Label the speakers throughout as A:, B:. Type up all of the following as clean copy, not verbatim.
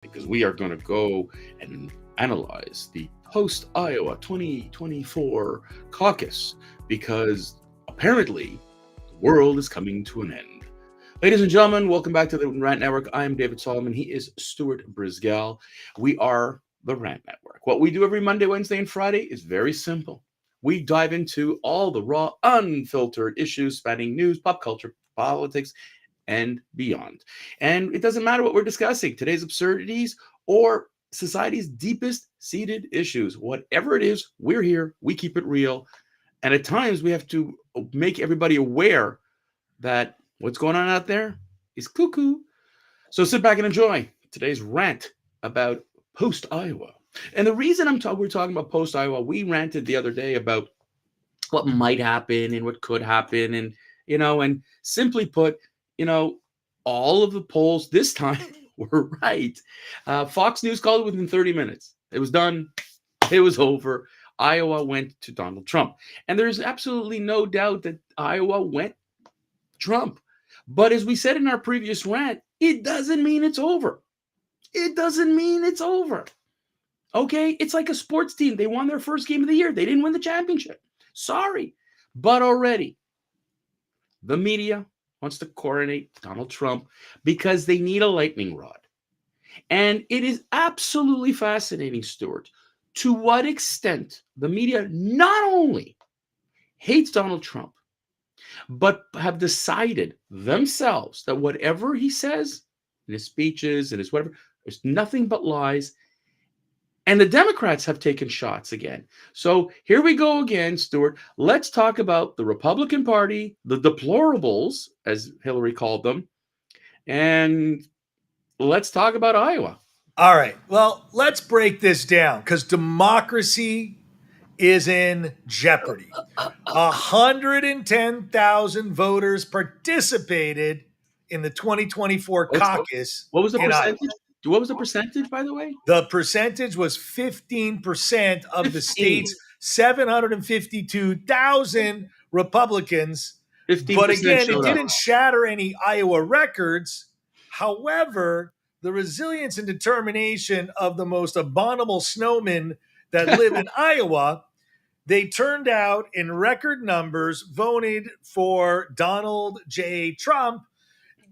A: because we are going to go and analyze the post Iowa 2024 caucus because apparently the world is coming to an end. Ladies and gentlemen, welcome back to the Rant Network. I am David Solomon. He is Stuart Brisgell. We are the Rant Network. What we do every Monday, Wednesday, and Friday is very simple. We dive into all the raw, unfiltered issues spanning news, pop culture, politics, and beyond. And it doesn't matter what we're discussing, today's absurdities or society's deepest seated issues. Whatever it is, we're here, we keep it real. And at times we have to make everybody aware that what's going on out there is cuckoo. So sit back and enjoy today's rant about post Iowa. And the reason we're talking about post Iowa, we ranted the other day about what might happen and what could happen, and simply put, you know, all of the polls this time were right. Fox News called it within 30 minutes. It was done. It was over. Iowa went to Donald Trump. And there's absolutely no doubt that Iowa went Trump. But as we said in our previous rant, it doesn't mean it's over. It doesn't mean it's over. Okay? It's like a sports team. They won their first game of the year. They didn't win the championship. Sorry. But already, the media wants to coronate Donald Trump because they need a lightning rod. And it is absolutely fascinating, Stuart, to what extent the media not only hates Donald Trump, but have decided themselves that whatever he says in his speeches and his whatever, there's nothing but lies. And the Democrats have taken shots again. So here we go again, Stuart. Let's talk about the Republican Party, the deplorables, as Hillary called them, and let's talk about Iowa.
B: All right. Well, let's break this down because democracy is in jeopardy. 110,000 voters participated in the 2024 caucus.
A: What was the percentage? What was the percentage, by the way?
B: The percentage was 15% of the state's 752,000 Republicans. But again, it didn't shatter any Iowa records. However, the resilience and determination of the most abominable snowmen that live in Iowa, they turned out in record numbers, voted for Donald J. Trump,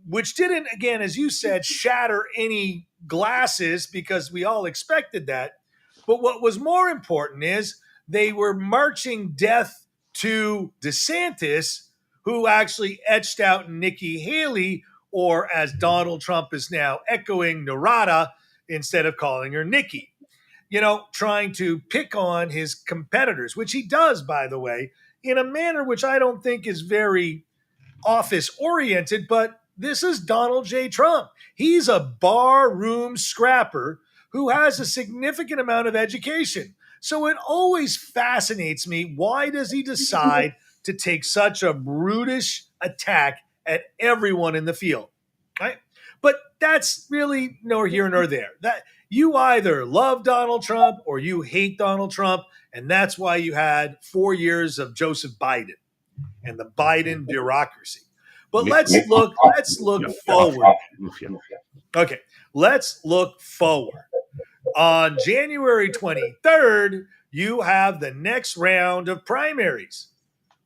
B: which didn't, again, as you said, shatter any glasses because we all expected that. But what was more important is they were marching death to DeSantis, who actually etched out Nikki Haley, or as Donald Trump is now echoing, Narada, instead of calling her Nikki. You know, trying to pick on his competitors, which he does, by the way, in a manner which I don't think is very office-oriented, but this is Donald J. Trump. He's a barroom scrapper who has a significant amount of education. So it always fascinates me, why does he decide to take such a brutish attack at everyone in the field? Right? But that's really nor here nor there. That you either love Donald Trump or you hate Donald Trump, and that's why you had 4 years of Joseph Biden and the Biden bureaucracy. But let's look forward. Okay, let's look forward. On January 23rd, you have the next round of primaries,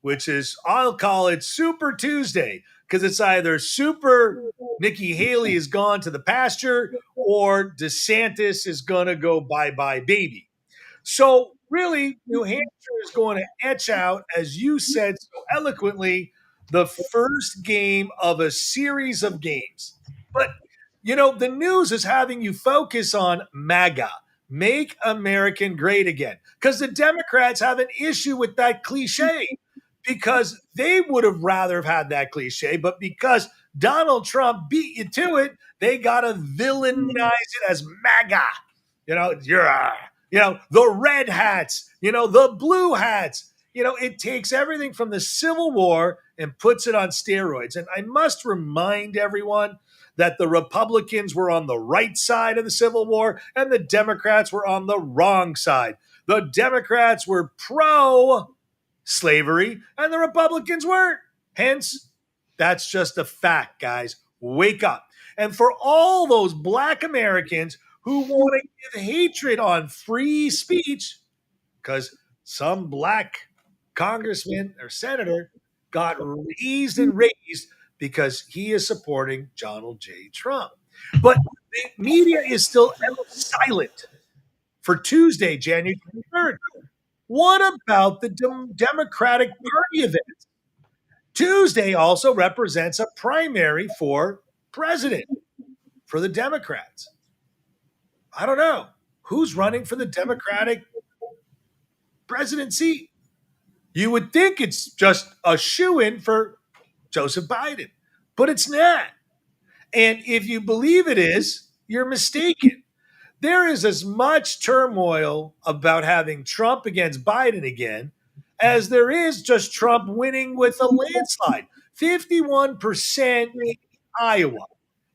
B: which is, I'll call it Super Tuesday, because it's either Super Nikki Haley is gone to the pasture or DeSantis is going to go bye-bye baby. So really, New Hampshire is going to etch out, as you said so eloquently, the first game of a series of games. But, you know, the news is having you focus on MAGA, Make American Great Again, because the Democrats have an issue with that cliche because they would have rather have had that cliche, but because Donald Trump beat you to it, they got to villainize it as MAGA. You know, the red hats, the blue hats. It takes everything from the Civil War and puts it on steroids. And I must remind everyone that the Republicans were on the right side of the Civil War and the Democrats were on the wrong side. The Democrats were pro-slavery and the Republicans weren't. Hence, that's just a fact, guys. Wake up. And for all those Black Americans who want to give hatred on free speech because some black congressman or senator got raised and raised because he is supporting Donald J. Trump. But the media is still silent for Tuesday, January 23rd. What about the Democratic Party event? Tuesday also represents a primary for president for the Democrats. I don't know. Who's running for the Democratic presidency? You would think it's just a shoo-in for Joseph Biden, but it's not. And if you believe it is, you're mistaken. There is as much turmoil about having Trump against Biden again as there is just Trump winning with a landslide. 51% in Iowa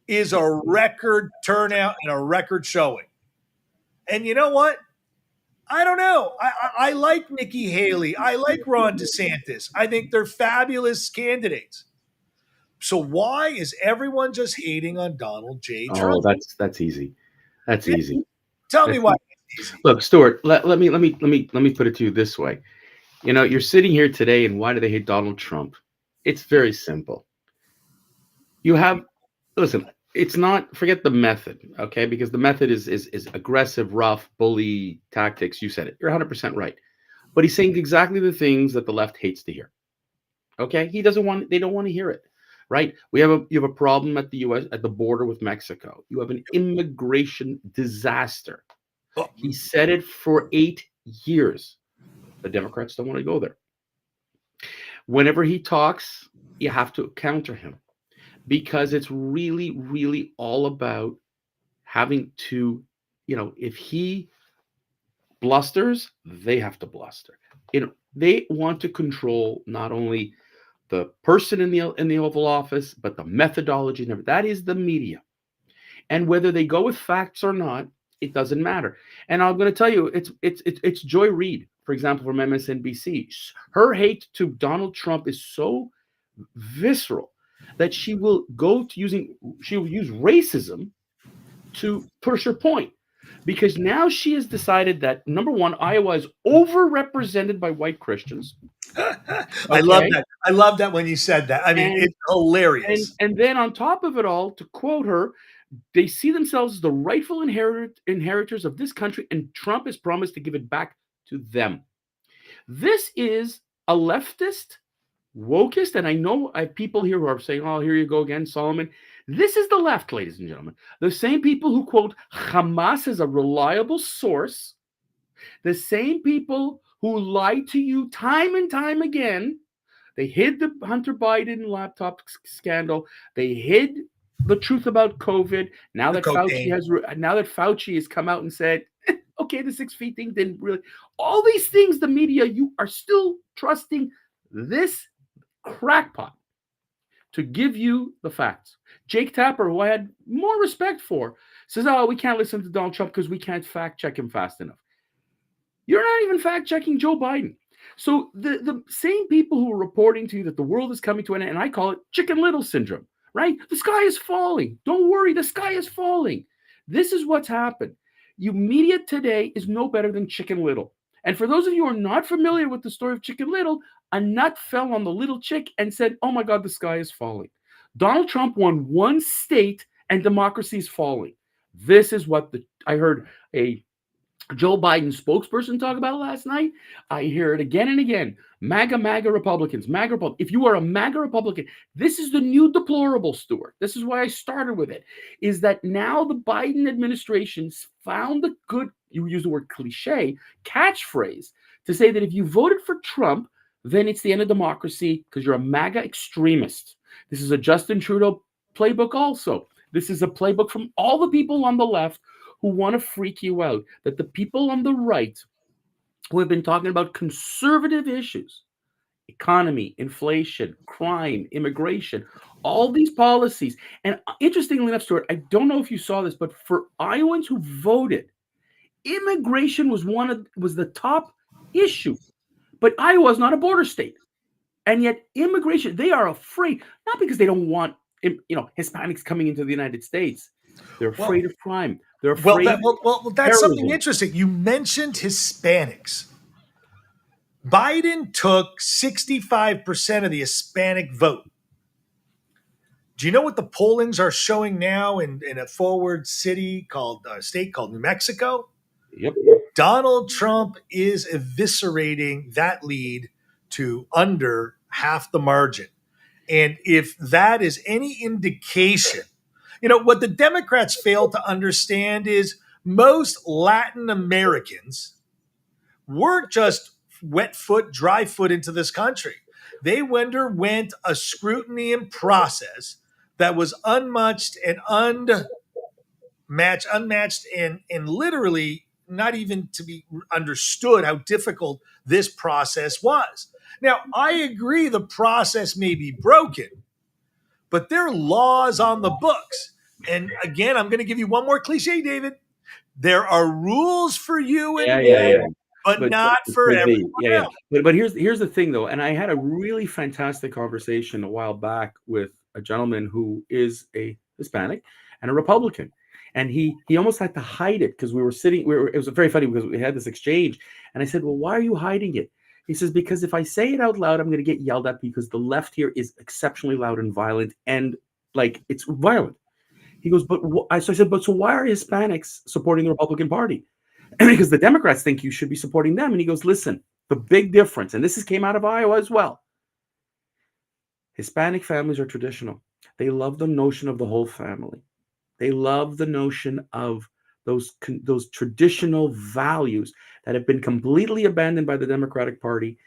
B: is a record turnout and a record showing. And you know what? I don't know. I like Nikki Haley. I like Ron DeSantis. I think they're fabulous candidates. So why is everyone just hating on Donald J. Trump?
A: Oh, that's easy. That's easy.
B: Tell me why.
A: Look, Stuart. Let me put it to you this way. You know, you're sitting here today, and why do they hate Donald Trump? It's very simple. Listen. It's not, forget the method, okay? Because the method is aggressive, rough, bully tactics. You said it. You're 100% right. But he's saying exactly the things that the left hates to hear. Okay? They don't want to hear it, right? You have a problem at the US, at the border with Mexico. You have an immigration disaster. He said it for 8 years. The Democrats don't want to go there. Whenever he talks, you have to counter him. Because it's really, really all about having to, if he blusters, they have to bluster. They want to control not only the person in the Oval Office, but the methodology. That is the media. And whether they go with facts or not, it doesn't matter. And I'm going to tell you, it's Joy Reid, for example, from MSNBC. Her hate to Donald Trump is so visceral that she will use racism to push her point, because now she has decided that, number one, Iowa is overrepresented by white Christians.
B: I love that. I love that when you said that. I mean, it's hilarious.
A: And then on top of it all, to quote her, they see themselves as the rightful inheritors of this country, and Trump has promised to give it back to them. This is a leftist, wokist, and I know I have people here who are saying, oh, here you go again, Solomon. This is the left, ladies and gentlemen. The same people who quote Hamas as a reliable source, the same people who lied to you time and time again. They hid the Hunter Biden laptop scandal. They hid the truth about COVID. Now that Fauci has come out and said, okay, the 6 feet thing didn't really. All these things, the media, you are still trusting this crackpot to give you the facts. Jake Tapper, who I had more respect for, says, oh, we can't listen to Donald Trump because we can't fact check him fast enough. You're not even fact checking Joe Biden. So the same people who are reporting to you that the world is coming to an end, and I call it Chicken Little syndrome, right? The sky is falling. Don't worry, the sky is falling. This is what's happened. You media today is no better than Chicken Little. And for those of you who are not familiar with the story of Chicken Little, a nut fell on the little chick and said, oh my God, the sky is falling. Donald Trump won one state and democracy is falling. This is what I heard a Joe Biden spokesperson talk about last night. I hear it again and again. MAGA Republicans, MAGA Republicans. If you are a MAGA Republican, this is the new deplorable, Stuart. This is why I started with it, is that now the Biden administration's found the good, you use the word cliche, catchphrase to say that if you voted for Trump, then it's the end of democracy because you're a MAGA extremist. This is a Justin Trudeau playbook also. This is a playbook from all the people on the left who want to freak you out, that the people on the right who have been talking about conservative issues, economy, inflation, crime, immigration, all these policies. And interestingly enough, Stuart, I don't know if you saw this, but for Iowans who voted, immigration was the top issue. But Iowa is not a border state. And yet immigration, they are afraid, not because they don't want Hispanics coming into the United States. They're afraid of crime. They're
B: Well,
A: afraid
B: well,
A: of
B: that's something
A: terrorism.
B: interesting. You mentioned Hispanics. Biden took 65% of the Hispanic vote. Do you know what the pollings are showing now in a forward state called New Mexico?
A: Yep.
B: Donald Trump is eviscerating that lead to under half the margin. And if that is any indication, what the Democrats fail to understand is most Latin Americans weren't just wet foot, dry foot into this country. They underwent a scrutiny and process that was unmatched and literally not even to be understood how difficult this process was. Now, I agree the process may be broken, but there are laws on the books. And again, I'm going to give you one more cliche, David. There are rules for you and me, but not for everyone else.
A: But here's the thing, though, and I had a really fantastic conversation a while back with a gentleman who is a Hispanic and a Republican. And he almost had to hide it because it was very funny because we had this exchange. And I said, well, why are you hiding it? He says, because if I say it out loud, I'm going to get yelled at because the left here is exceptionally loud and violent and like it's violent. He goes, so I said, so why are Hispanics supporting the Republican Party? Because the Democrats think you should be supporting them. And he goes, listen, the big difference, and this came out of Iowa as well. Hispanic families are traditional. They love the notion of the whole family. They love the notion of those traditional values that have been completely abandoned by the Democratic Party.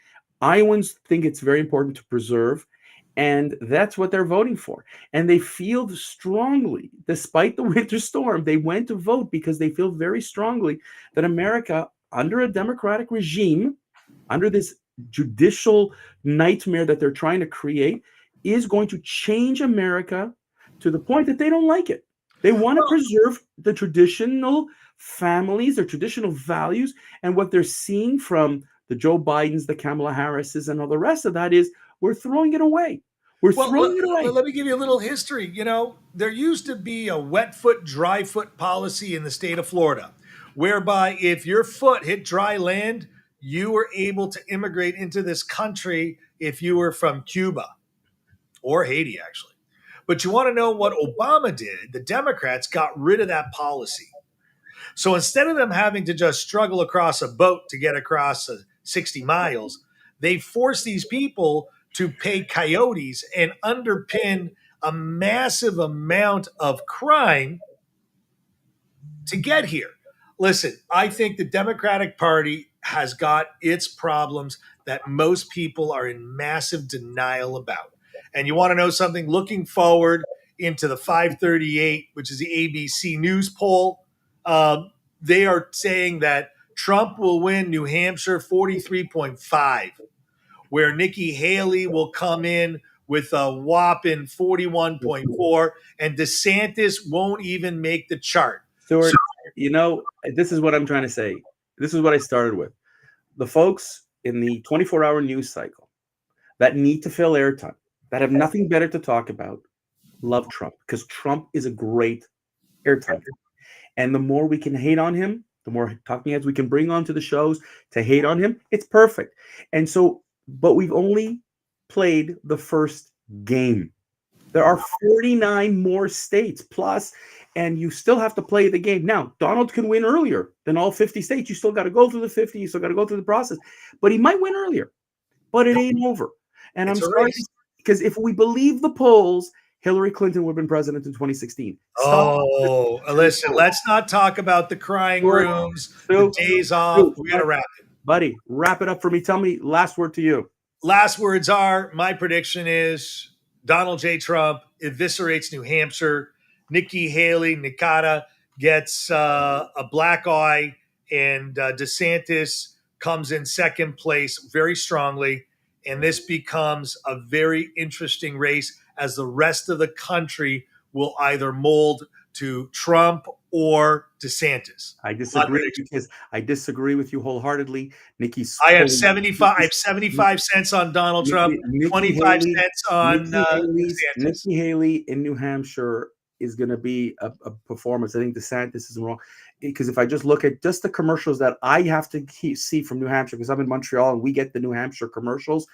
A: Iowans think it's very important to preserve, and that's what they're voting for. And they feel strongly, despite the winter storm, they went to vote because they feel very strongly that America, under a Democratic regime, under this judicial nightmare that they're trying to create, is going to change America to the point that they don't like it. They want to preserve the traditional families, their traditional values, and what they're seeing from the Joe Bidens, the Kamala Harrises, and all the rest of that is we're throwing it away. We're throwing it away.
B: Let me give you a little history. There used to be a wet foot, dry foot policy in the state of Florida, whereby if your foot hit dry land, you were able to immigrate into this country if you were from Cuba or Haiti, actually. But you want to know what Obama did? The Democrats got rid of that policy. So instead of them having to just struggle across a boat to get across 60 miles, they forced these people to pay coyotes and underpin a massive amount of crime to get here. Listen, I think the Democratic Party has got its problems that most people are in massive denial about. And you want to know something? Looking forward into the 538, which is the ABC News poll, they are saying that Trump will win New Hampshire 43.5, where Nikki Haley will come in with a whopping 41.4, and DeSantis won't even make the chart.
A: Stuart, this is what I'm trying to say. This is what I started with. The folks in the 24-hour news cycle that need to fill airtime, that have nothing better to talk about, love Trump because Trump is a great airtime. And the more we can hate on him, the more talking heads we can bring onto the shows to hate on him, it's perfect. And so, but we've only played the first game. There are 49 more states plus, and you still have to play the game. Now, Donald can win earlier than all 50 states. You still got to go through the 50. You still got to go through the process. But he might win earlier. But it ain't over. And I'm sorry, because if we believe the polls, Hillary Clinton would have been president in 2016.
B: Listen, let's not talk about the crying rooms, the days off. We got to wrap it.
A: Buddy, wrap it up for me. Tell me, last word to you.
B: Last words are, my prediction is Donald J. Trump eviscerates New Hampshire. Nikki Haley, Nikata, gets a black eye, and DeSantis comes in second place very strongly. And this becomes a very interesting race as the rest of the country will either mold to Trump or DeSantis.
A: I disagree because I disagree with you wholeheartedly.
B: I have 75 cents on Donald Trump, 25 cents on DeSantis.
A: Nikki Haley in New Hampshire
C: is going to be a performance. I think DeSantis is wrong, because if I just look at just the commercials that I have to see from New Hampshire, because I'm in Montreal and we get the New Hampshire commercials,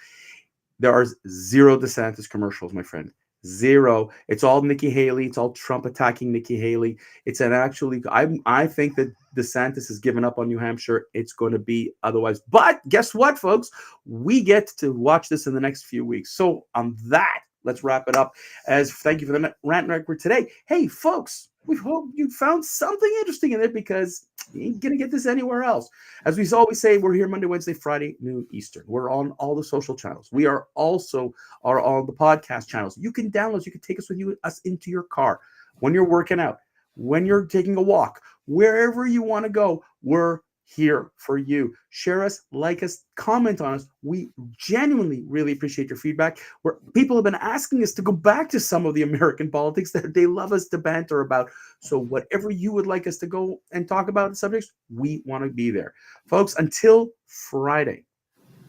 C: there are zero DeSantis commercials, my friend. Zero. It's all Nikki Haley. It's all Trump attacking Nikki Haley. It's an actually, I think that DeSantis has given up on New Hampshire. It's going to be otherwise. But guess what, folks? We get to watch this in the next few weeks. So on that, let's wrap it up. As thank you for the rant record today. Hey, folks, we hope you found something interesting in it, because you ain't going to get this anywhere else. As we always say, we're here Monday, Wednesday, Friday, noon Eastern. We're on all the social channels. We are also on the podcast channels. You can download, you can take us with us into your car, when you're working out, when you're taking a walk, wherever you want to go. We're here for you. Share us, like us, comment on us. We genuinely really appreciate your feedback. Where people have been asking us to go back to some of the American politics that they love us to banter about. So whatever you would like us to go and talk about subjects, we want to be there. Folks, until Friday,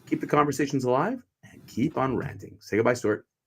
C: keep the conversations alive and keep on ranting. Say goodbye, Stuart.